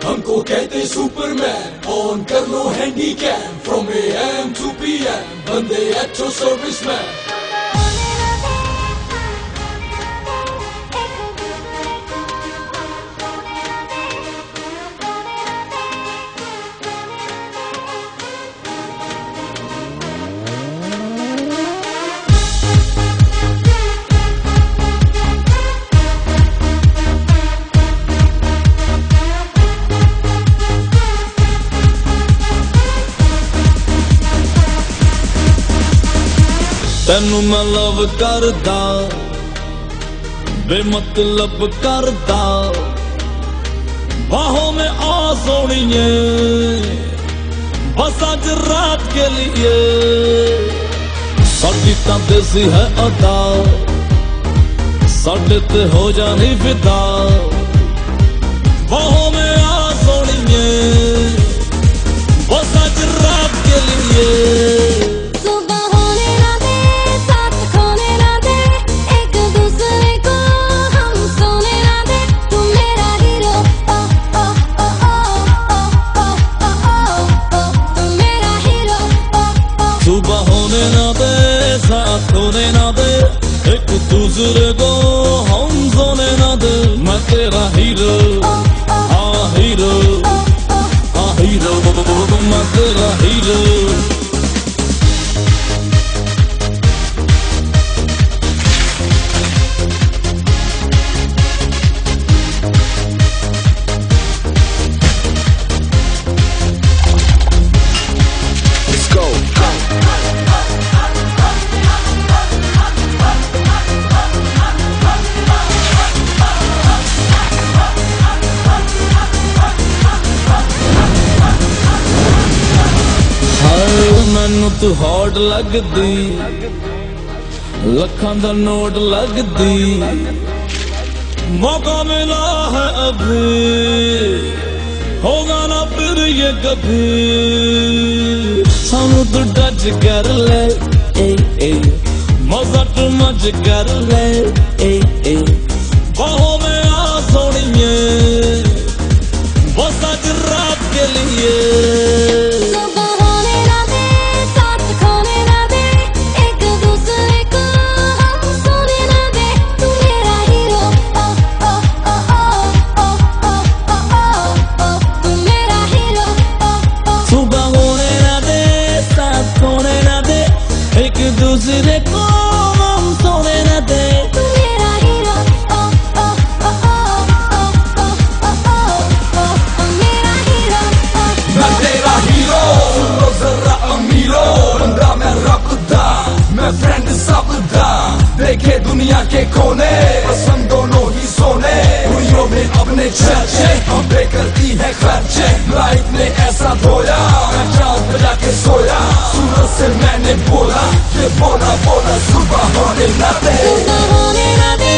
हमको कहते Superman, on कर लो handycam, from AM to PM, बंदे अच्छो सर्विसमैन। तेनू मैं लव करदा, बेमतलब करदा, बाहों में आ सोनिए, बस आज रात के लिए। साडी तां देसी है अदा, साडे ते हो जानी फिदा, बाहों में आ सोनिए, बस आज रात के लिए। होने ना दे एक दूसरे को, हम सोने ना दे। मैं तेरा हीरो, हाँ हीरो, हाँ हीरो, मैं तेरा हीरो। मैनू तू हॉट लगदी, लखां दा नोट लगदी, मौका मिला है अभी, होगा ना फिर ये कभी। सानू तू टच कर ले, मजा तू मज कर ले, बाहों में आ सोनिए, बस आज रात के लिए। दूसरे को हम सोने न दे, तू मेरा हीरो, मेरा हीरो, मैं तेरा हीरो। सुनो जरा अमीरो, बंदा मैं रखदा, मैं फ्रेंड सबदा, देखे दुनिया के कोने, पसंद दोनों ही सोने। दुनिया में अपने चर्चे, हम पे करती है खर्चे, लाइफ ने ऐसा धोया, मैं चाँद बजा के सोया। सुनो से मैंने बोला, ये बोला बोला, सुबह होने न दे, सुबह होने न दे,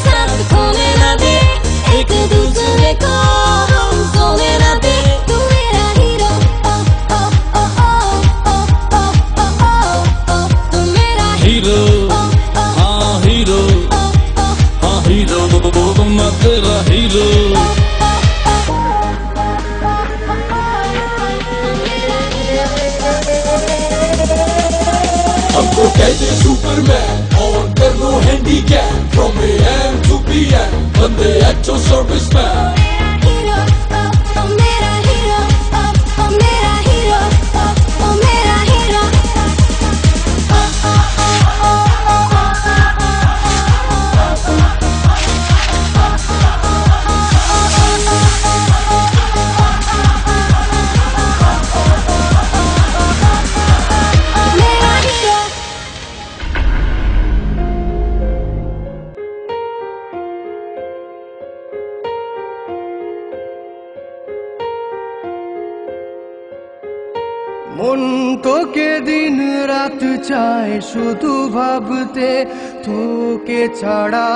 साथ खोने न दे, एक दूसरे को हम सोने न दे। तू मेरा हीरो, तू मेरा हीरो, हाँ हीरो, हाँ हीरो, मैं तेरा हीरो। हमको कहते सुपरमैन, ऑन कर लो handycam, from AM to PM, बंदे अच्छो सर्विसमैन। मेरा हीरो, मेरा हीरो, मेरा हीरो। মন তোকে দিন রাত চায় শুধু ভাবতে, তোকে ছাড়া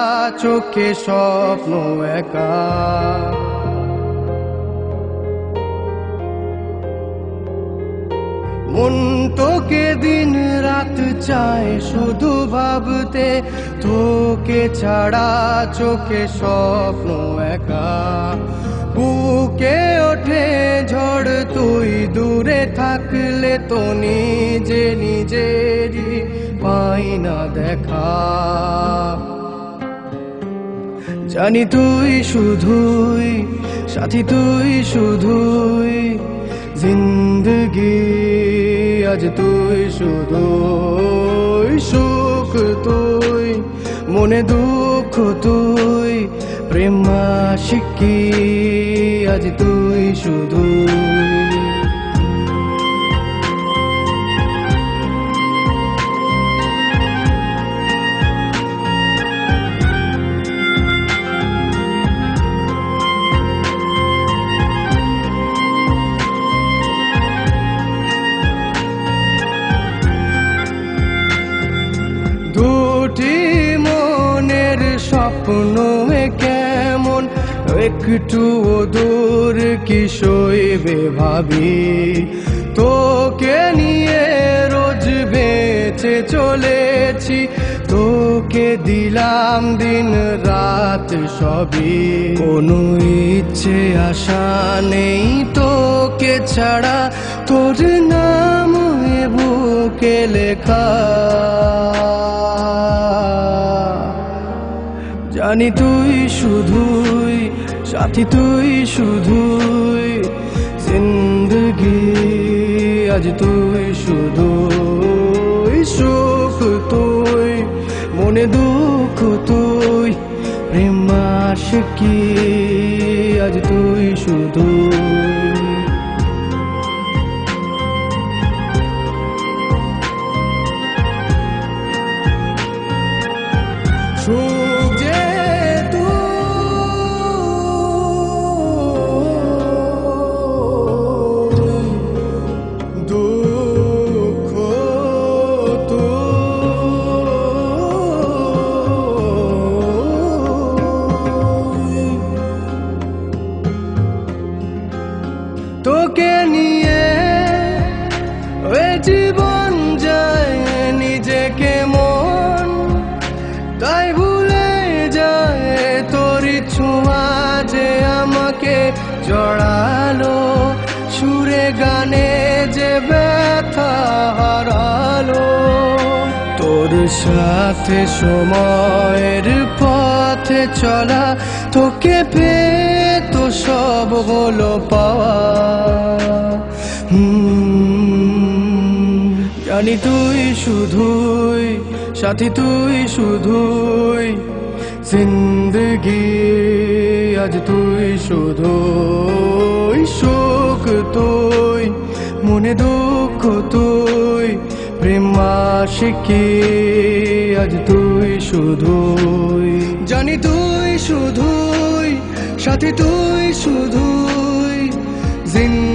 চোখে স্বপ্ন একা। মন তোকে দিন রাত চায় শুধু ভাবতে, তোকে ছাড়া চোখে স্বপ্ন একা। বুকে ওঠে ঝড় তুই দূরে থাকলে তো নিজে নিজেরই পাই না দেখা। জানি তুই শুধুই সাথী, তুই শুধুই জিন্দগি, আজ তুই শুধুই সুখ, তুই মনে দুঃখ, তুই প্রেম আশিকি, আজ তুই শুধুই। দুটি মনের স্বপ্ন কেমন একটু দূর কি সইবে ভাবি, তোকে নিয়ে রোজ বেঁচে চলেছি, তোকে দিলাম দিন রাত সবই, কোনো ইচ্ছে আশা নেই তোকে ছাড়া, তোর নাম এ বুকে লেখা। জানি তুই শুধুই সাথী, তুই শুধুই জিন্দগি, আজ তুই শুধুই সুখ, তুই মনে দুঃখ, তুই প্রেম আশিকি, আজ তুই শুধুই। সুখ যে তুই, দুঃখ তুই, তোকে নিয়ে এ জীবন যায় নিজেকে মন, তাই ভুলে যায় তোর ছোঁয়া যে আমাকে জড়ালো, সুরে গানে যে ব্যথা হারালো, তোর সাথে সময়ের পথে চলা, তোকে পেয়ে তো সব হলো পাওয়া। জানি তুই শুধুই সাথী, তুই শুধুই জিন্দগি, আজ তুই শুধুই সুখ, তুই মনে দুঃখ, তুই প্রেম আশিকি, আজ তুই শুধুই। জানি তুই শুধুই সাথী, তুই শুধুই জিন্দগি।